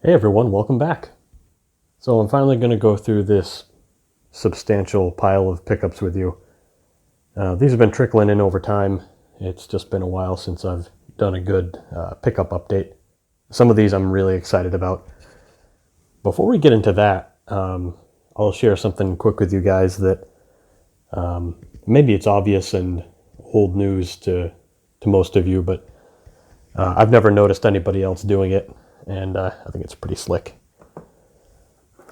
Hey everyone, welcome back. So I'm finally going to go through this substantial pile of pickups with you. These have been trickling in over time. It's just been a while since I've done a good pickup update. Some of these I'm really excited about. Before we get into that, I'll share something quick with you guys that maybe it's obvious and old news to most of you, but I've never noticed anybody else doing it, and I think it's pretty slick.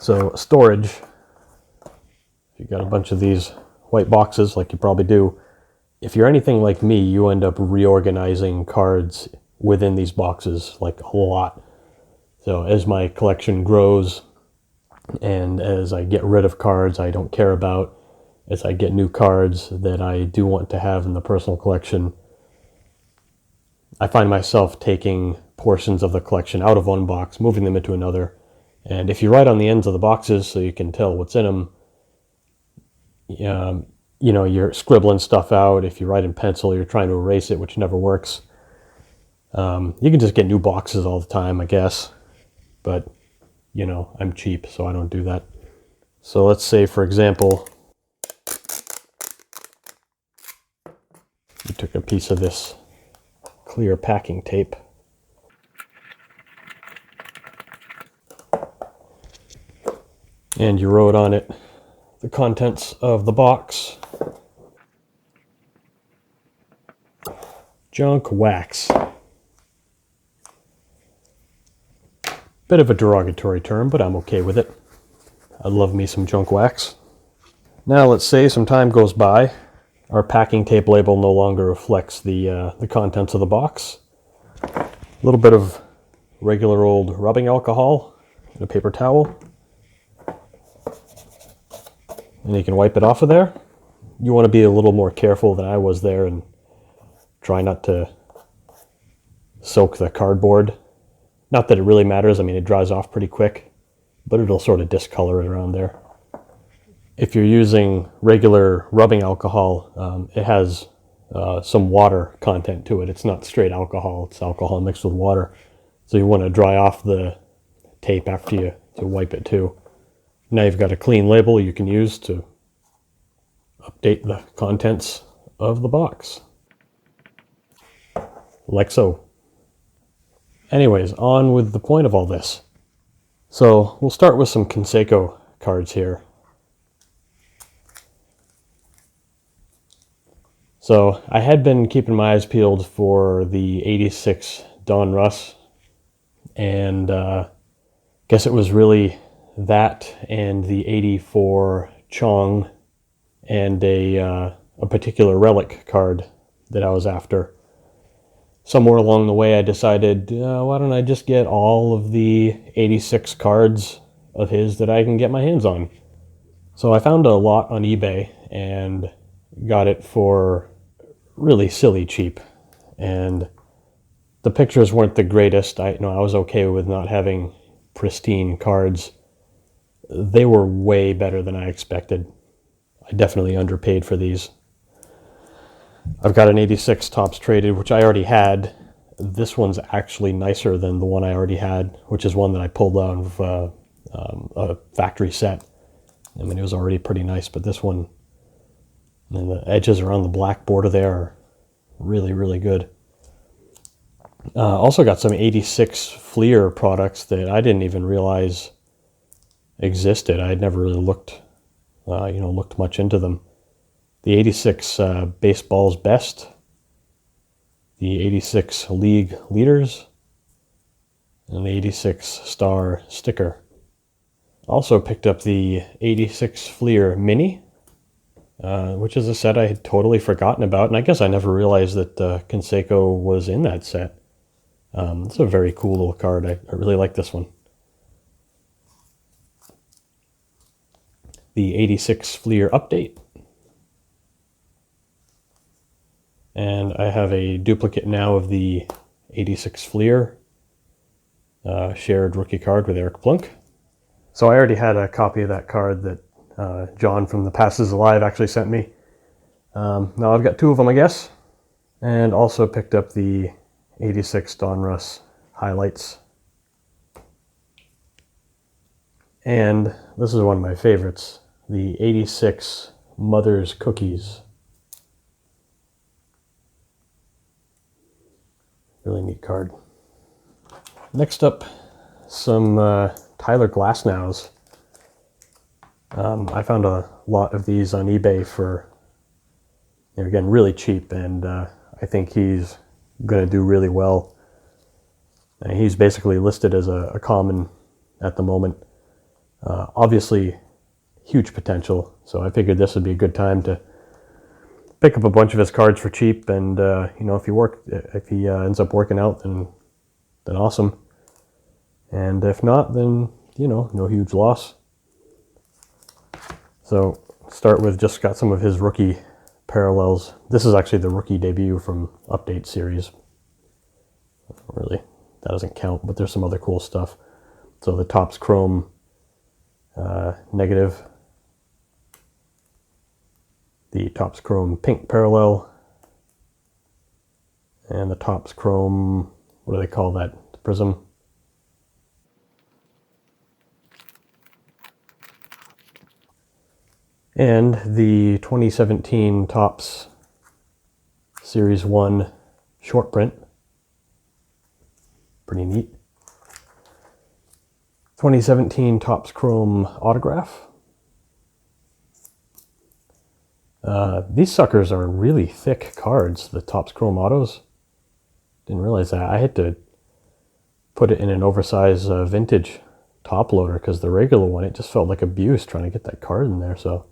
So storage, if you got a bunch of these white boxes like you probably do, if you're anything like me, you end up reorganizing cards within these boxes like a lot. So as my collection grows and as I get rid of cards I don't care about, as I get new cards that I do want to have in the personal collection, I find myself taking portions of the collection out of one box, moving them into another. And if you write on the ends of the boxes so you can tell what's in them, you're scribbling stuff out. If you write in pencil, you're trying to erase it, which never works. You can just get new boxes all the time, I guess. But, I'm cheap, so I don't do that. So let's say, for example, you took a piece of this clear packing tape. And you wrote on it the contents of the box. Junk wax. Bit of a derogatory term, but I'm okay with it. I love me some junk wax. Now let's say some time goes by. Our packing tape label no longer reflects the contents of the box. A little bit of regular old rubbing alcohol and a paper towel. And you can wipe it off of there. You want to be a little more careful than I was there and try not to soak the cardboard. Not that it really matters. I mean, it dries off pretty quick, but it'll sort of discolor it around there. If you're using regular rubbing alcohol, it has some water content to it. It's not straight alcohol. It's alcohol mixed with water. So you want to dry off the tape after you wipe it too. Now you've got a clean label you can use to update the contents of the box. Like so. Anyways, on with the point of all this. So we'll start with some Conseco cards here. So I had been keeping my eyes peeled for the 86 Don Russ, and guess it was really that and the 84 Chong and a particular relic card that I was after. Somewhere along the way I decided, why don't I just get all of the 86 cards of his that I can get my hands on. So I found a lot on eBay and got it for really silly cheap. And the pictures weren't the greatest. I was okay with not having pristine cards. They were way better than I expected. I definitely underpaid for these. I've got an 86 Topps Traded, which I already had. This one's actually nicer than the one I already had, which is one that I pulled out of a factory set. I mean, it was already pretty nice, but this one, and the edges around the black border there are really, really good. Also got some 86 Fleer products that I didn't even realize existed. I had never really looked much into them. The 86 Baseball's Best, the 86 League Leaders, and the 86 Star Sticker. Also picked up the 86 Fleer Mini, which is a set I had totally forgotten about, and I guess I never realized that Conseco was in that set. It's a very cool little card. I really like this one. The 86 Fleer Update. And I have a duplicate now of the 86 Fleer shared rookie card with Eric Plunk. So I already had a copy of that card that John from the Passes Alive actually sent me. Now I've got two of them, I guess. And also picked up the 86 Don Russ highlights. And this is one of my favorites, the 86 Mother's Cookies. Really neat card. Next up, some Tyler Glasnows. I found a lot of these on eBay for, again, really cheap, and I think he's going to do really well. He's basically listed as a common at the moment. Obviously, huge potential, so I figured this would be a good time to pick up a bunch of his cards for cheap, and if he ends up working out, then awesome. And if not, then no huge loss. So start with just got some of his rookie parallels. This is actually the rookie debut from Update series. Really, that doesn't count, but there's some other cool stuff. So the Topps Chrome negative, the Topps Chrome pink parallel, and the Topps Chrome, what do they call that? The prism. And the 2017 Topps Series 1 short print. Pretty neat. 2017 Topps Chrome autograph. These suckers are really thick cards, the Topps Chrome autos. Didn't realize that. I had to put it in an oversized vintage top loader because the regular one, it just felt like abuse trying to get that card in there. So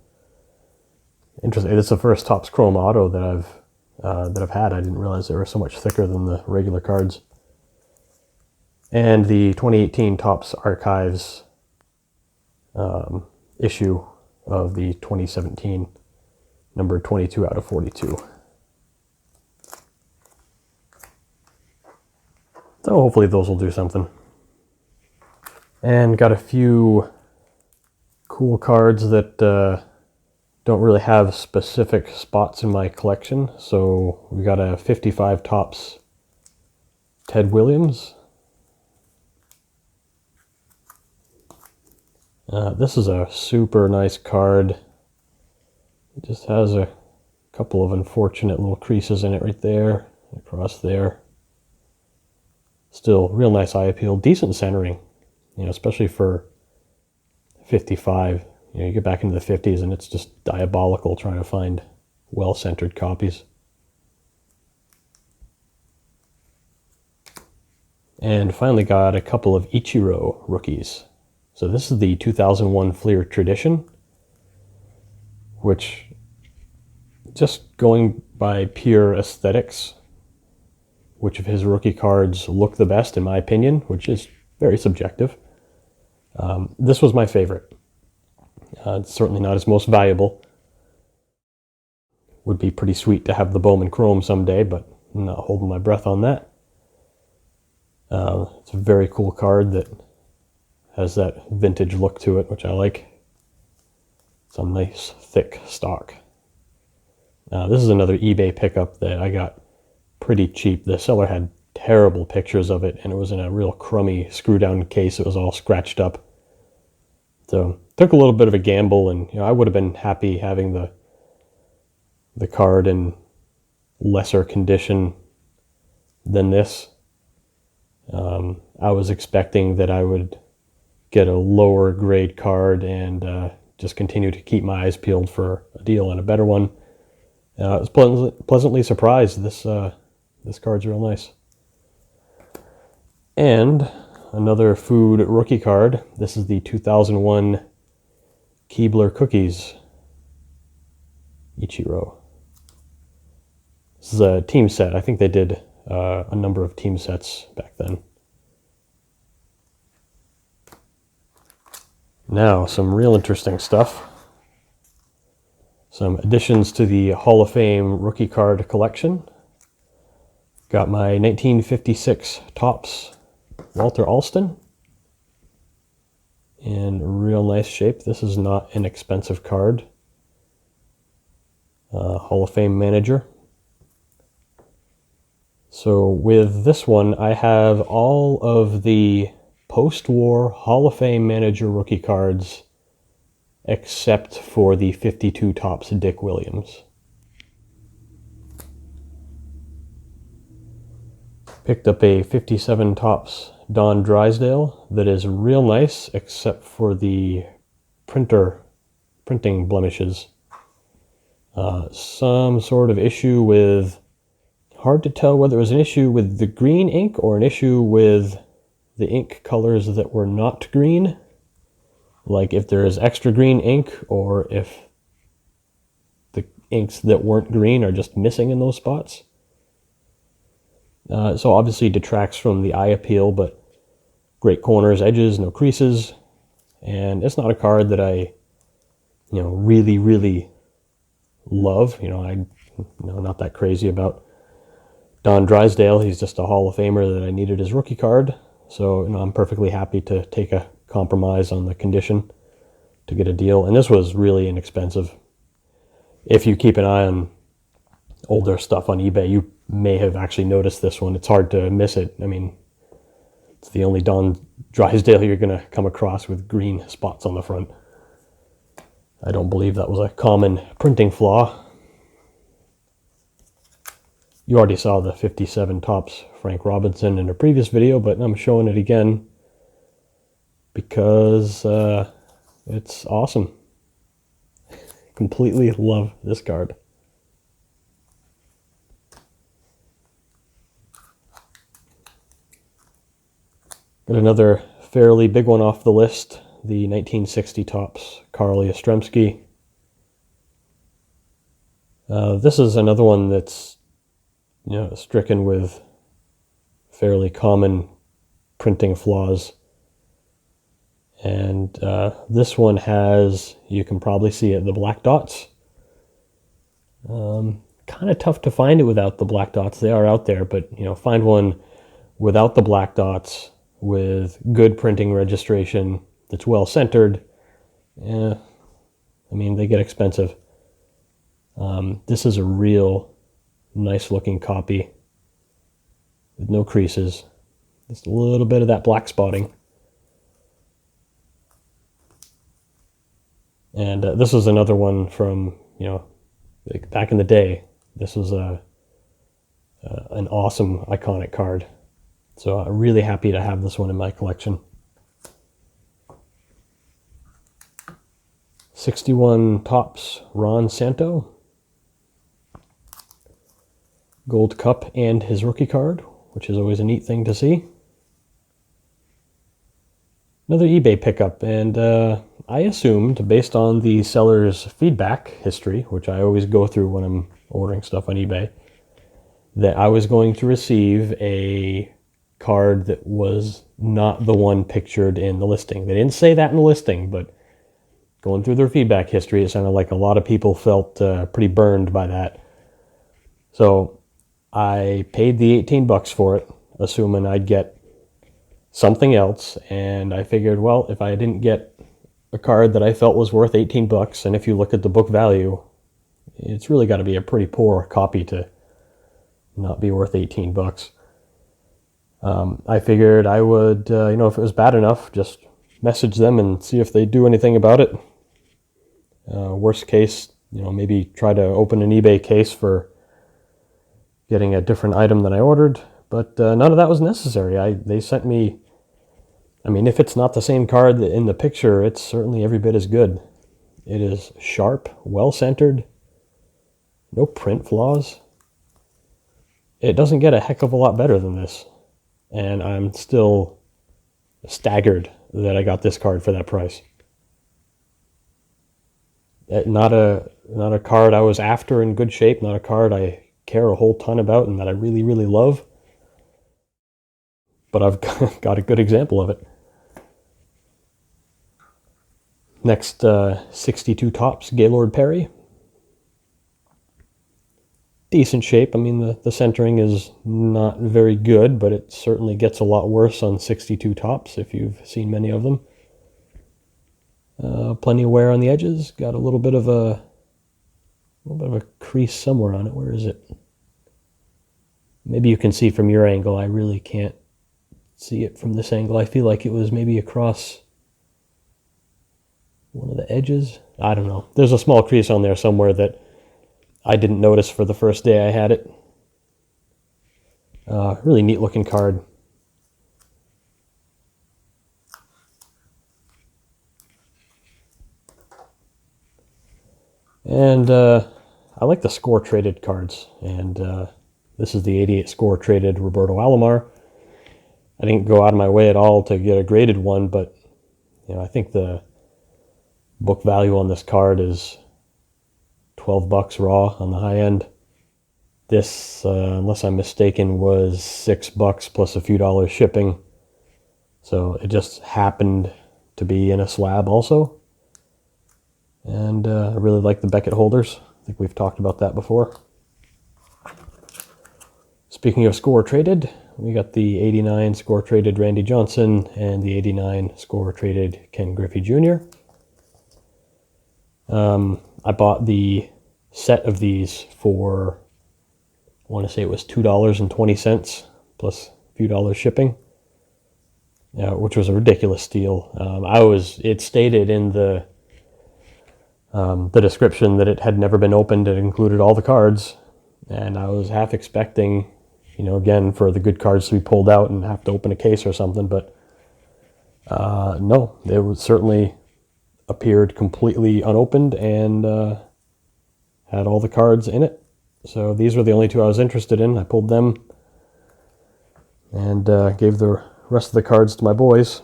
interesting. It's the first Topps Chrome auto that I've had. I didn't realize they were so much thicker than the regular cards. And the 2018 Topps Archives issue of the 2017, number 22 out of 42. So hopefully those will do something. And got a few cool cards that don't really have specific spots in my collection. So we got a 55 Topps Ted Williams. This is a super nice card. It just has a couple of unfortunate little creases in it right there, across there. Still real nice eye appeal, decent centering, especially for 55. You get back into the 50s and it's just diabolical trying to find well-centered copies. And finally got a couple of Ichiro rookies. So this is the 2001 Fleer Tradition, which, just going by pure aesthetics, which of his rookie cards look the best in my opinion, which is very subjective. This was my favorite. It's certainly not his most valuable. Would be pretty sweet to have the Bowman Chrome someday, but I'm not holding my breath on that. It's a very cool card that has that vintage look to it, which I like. Some nice thick stock. This is another eBay pickup that I got pretty cheap. The seller had terrible pictures of it, and it was in a real crummy screw-down case. It was all scratched up. So took a little bit of a gamble, and I would have been happy having the card in lesser condition than this. I was expecting that I would get a lower grade card and just continue to keep my eyes peeled for a deal and a better one. I was pleasantly surprised. This card's real nice. And another food rookie card. This is the 2001 Keebler Cookies Ichiro. This is a team set. I think they did a number of team sets back then. Now, some real interesting stuff. Some additions to the Hall of Fame rookie card collection. Got my 1956 Topps Walter Alston in real nice shape. This is not an expensive card. Hall of Fame manager. So with this one, I have all of the post-war Hall of Fame manager rookie cards, except for the 52 Topps Dick Williams. Picked up a 57 Topps Don Drysdale that is real nice, except for the printing blemishes. Some sort of issue with, hard to tell whether it was an issue with the green ink or an issue with the ink colors that were not green. Like if there is extra green ink, or if the inks that weren't green are just missing in those spots. So obviously detracts from the eye appeal, but great corners, edges, no creases. And it's not a card that I, really, really love. I'm not that crazy about Don Drysdale. He's just a Hall of Famer that I needed his rookie card. So, I'm perfectly happy to take a compromise on the condition to get a deal. And this was really inexpensive. If you keep an eye on older stuff on eBay, you may have actually noticed this one. It's hard to miss it. I mean, it's the only Don Drysdale you're going to come across with green spots on the front. I don't believe that was a common printing flaw. You already saw the 57 Topps Frank Robinson in a previous video, but I'm showing it again because it's awesome. Completely love this card. Got another fairly big one off the list, the 1960 Topps Carl Yastrzemski. This is another one that's stricken with fairly common printing flaws. And this one has, you can probably see it, the black dots. Kind of tough to find it without the black dots. They are out there, but find one without the black dots with good printing registration that's well centered. I mean, they get expensive. This is a real nice looking copy with no creases. Just a little bit of that black spotting. And this is another one from, like back in the day. This was an awesome, iconic card. So I'm really happy to have this one in my collection. 61 Topps Ron Santo. Gold Cup and his rookie card, which is always a neat thing to see. Another eBay pickup, and I assumed, based on the seller's feedback history, which I always go through when I'm ordering stuff on eBay, that I was going to receive a card that was not the one pictured in the listing. They didn't say that in the listing, but going through their feedback history, it sounded like a lot of people felt pretty burned by that. So I paid the 18 bucks for it, assuming I'd get something else, and I figured, well, if I didn't get a card that I felt was worth 18 bucks, and if you look at the book value, it's really got to be a pretty poor copy to not be worth 18 bucks. I figured I would, if it was bad enough, just message them and see if they do anything about it. Worst case, maybe try to open an eBay case for getting a different item than I ordered, but none of that was necessary. They sent me, if it's not the same card in the picture, it's certainly every bit as good. It is sharp, well-centered, no print flaws. It doesn't get a heck of a lot better than this, and I'm still staggered that I got this card for that price. Not a card I was after in good shape, not a card I care a whole ton about and that I really, really love. But I've got a good example of it. Next, 62 Topps Gaylord Perry. Decent shape. The centering is not very good, but it certainly gets a lot worse on 62 Topps if you've seen many of them. Plenty of wear on the edges. Got a little bit of a crease somewhere on it. Where is it? Maybe you can see from your angle. I really can't see it from this angle. I feel like it was maybe across one of the edges. I don't know. There's a small crease on there somewhere that I didn't notice for the first day I had it. Really neat looking card. And I like the score traded cards. And this is the 88 score traded Roberto Alomar. I didn't go out of my way at all to get a graded one, but I think the book value on this card is $12 raw on the high end. This, unless I'm mistaken, was $6 plus a few dollars shipping. So it just happened to be in a slab also. And I really like the Beckett holders. I think we've talked about that before. Speaking of score traded, we got the 89 score traded Randy Johnson and the 89 score traded Ken Griffey Jr. I bought the set of these for, I want to say it was $2.20 plus a few dollars shipping, which was a ridiculous steal. It stated in the description that it had never been opened. It included all the cards, and I was half expecting, again, for the good cards to be pulled out and have to open a case or something, but no, it was certainly appeared completely unopened and had all the cards in it. So these were the only two I was interested in. I pulled them and gave the rest of the cards to my boys.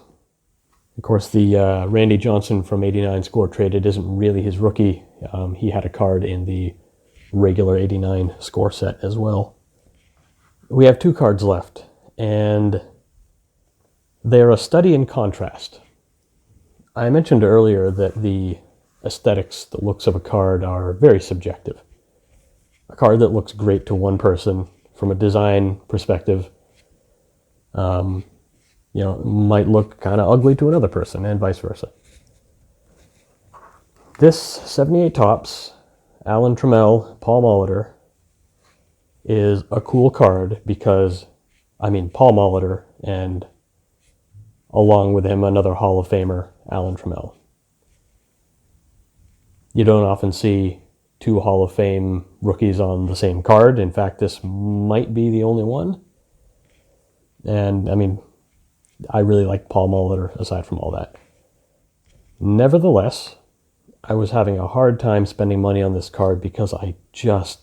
Of course, the Randy Johnson from 89 score traded isn't really his rookie. He had a card in the regular 89 score set as well. We have two cards left, and they're a study in contrast. I mentioned earlier that the aesthetics, the looks of a card are very subjective. A card that looks great to one person from a design perspective, might look kind of ugly to another person, and vice versa. This 78 Topps Alan Trammell Paul Molitor is a cool card because, Paul Molitor and along with him another Hall of Famer, Alan Trammell. You don't often see two Hall of Fame rookies on the same card. In fact, this might be the only one. And, I really like Paul Molitor aside from all that. Nevertheless, I was having a hard time spending money on this card because I just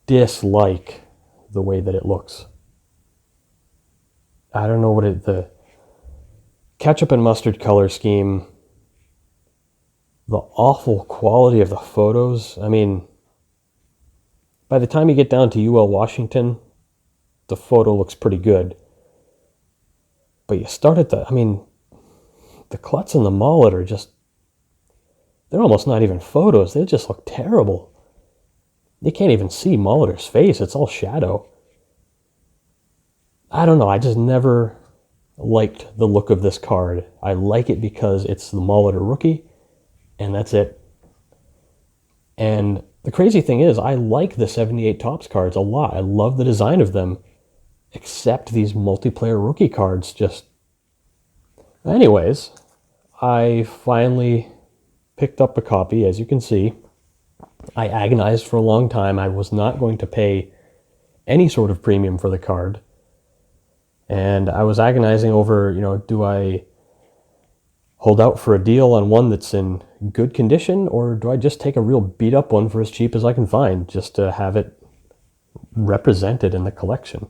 dislike the way that it looks. I don't know what the ketchup and mustard color scheme, the awful quality of the photos. By the time you get down to UL Washington, the photo looks pretty good. But you start at the Klutz and the Mullet are just, they're almost not even photos. They just look terrible. You can't even see Molitor's face. It's all shadow. I don't know. I just never liked the look of this card. I like it because it's the Molitor rookie, and that's it. And the crazy thing is, I like the 78 Topps cards a lot. I love the design of them, except these multiplayer rookie cards just... Anyways, I finally picked up a copy, as you can see. I agonized for a long time. I was not going to pay any sort of premium for the card. And I was agonizing over, do I hold out for a deal on one that's in good condition, or do I just take a real beat up one for as cheap as I can find, just to have it represented in the collection?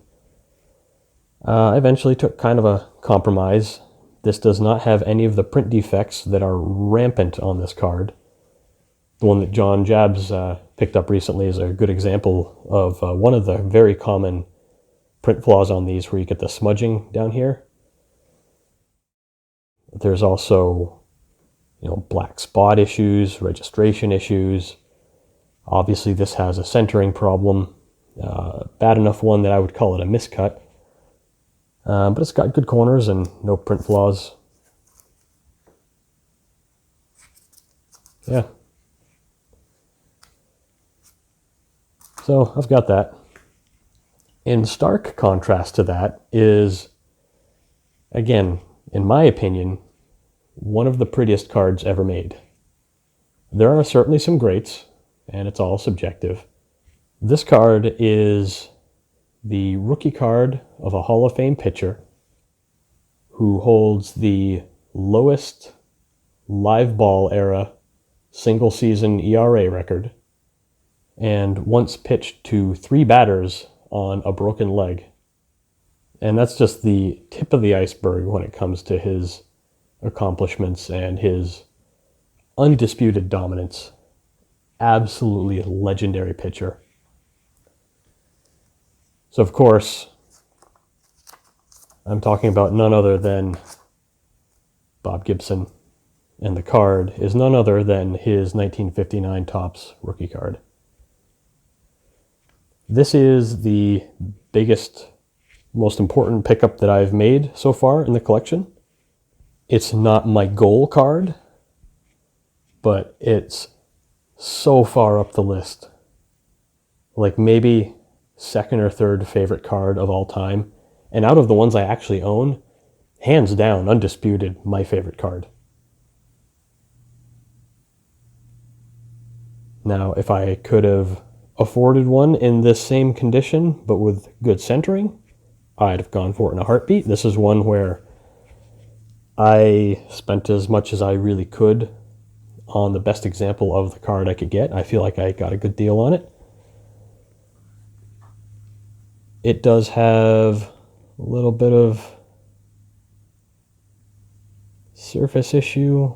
I eventually took kind of a compromise. This does not have any of the print defects that are rampant on this card. The one that John Jabs picked up recently is a good example of one of the very common print flaws on these, where you get the smudging down here. There's also, black spot issues, registration issues. Obviously, this has a centering problem. Bad enough one that I would call it a miscut. But it's got good corners and no print flaws. Yeah. So I've got that. In stark contrast to that is, again, in my opinion, one of the prettiest cards ever made. There are certainly some greats, and it's all subjective. This card is the rookie card of a Hall of Fame pitcher who holds the lowest live ball era single season ERA record and once pitched to 3 batters on a broken leg. And that's just the tip of the iceberg when it comes to his accomplishments and his undisputed dominance. Absolutely legendary pitcher. So of course, I'm talking about none other than Bob Gibson, and the card is none other than his 1959 Topps rookie card. This is the biggest, most important pickup that I've made so far in the collection. It's not my goal card, but it's so far up the list. Like maybe second or third favorite card of all time. And out of the ones I actually own, hands down, undisputed, my favorite card. Now, if I could have afforded one in this same condition, but with good centering, I'd have gone for it in a heartbeat. This is one where I spent as much as I really could on the best example of the card I could get. I feel like I got a good deal on it. It does have a little bit of surface issue.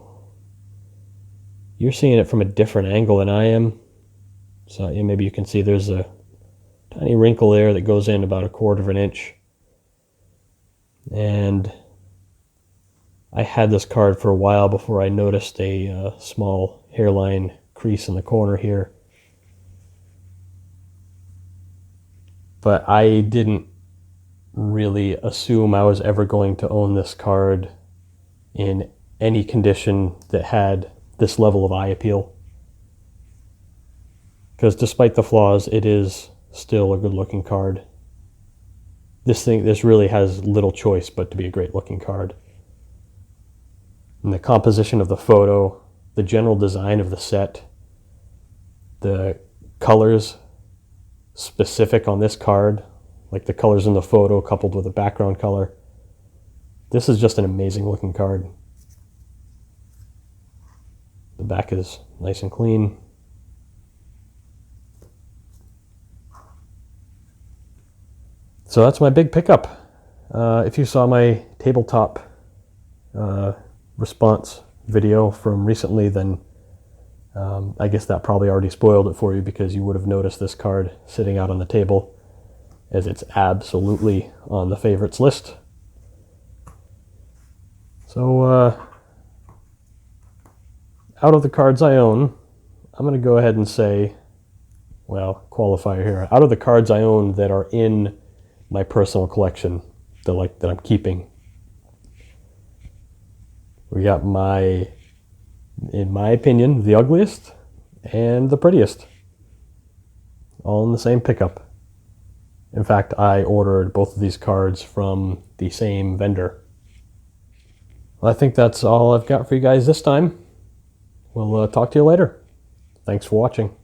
You're seeing it from a different angle than I am. So yeah, maybe you can see there's a tiny wrinkle there that goes in about 1/4 of an inch. And I had this card for a while before I noticed a small hairline crease in the corner here. But I didn't really assume I was ever going to own this card in any condition that had this level of eye appeal. Because despite the flaws, it is still a good looking card. This really has little choice but to be a great looking card. And the composition of the photo, the general design of the set, the colors specific on this card, like the colors in the photo coupled with the background color. This is just an amazing looking card. The back is nice and clean. So that's my big pickup. If you saw my tabletop response video from recently, then I guess that probably already spoiled it for you, because you would have noticed this card sitting out on the table, as it's absolutely on the favorites list. So out of the cards I own, I'm going to go ahead and say, well, qualifier here, out of the cards I own that are in my personal collection, that I'm keeping, we got in my opinion, the ugliest and the prettiest, all in the same pickup. In fact, I ordered both of these cards from the same vendor. Well, I think that's all I've got for you guys this time. We'll talk to you later. Thanks for watching.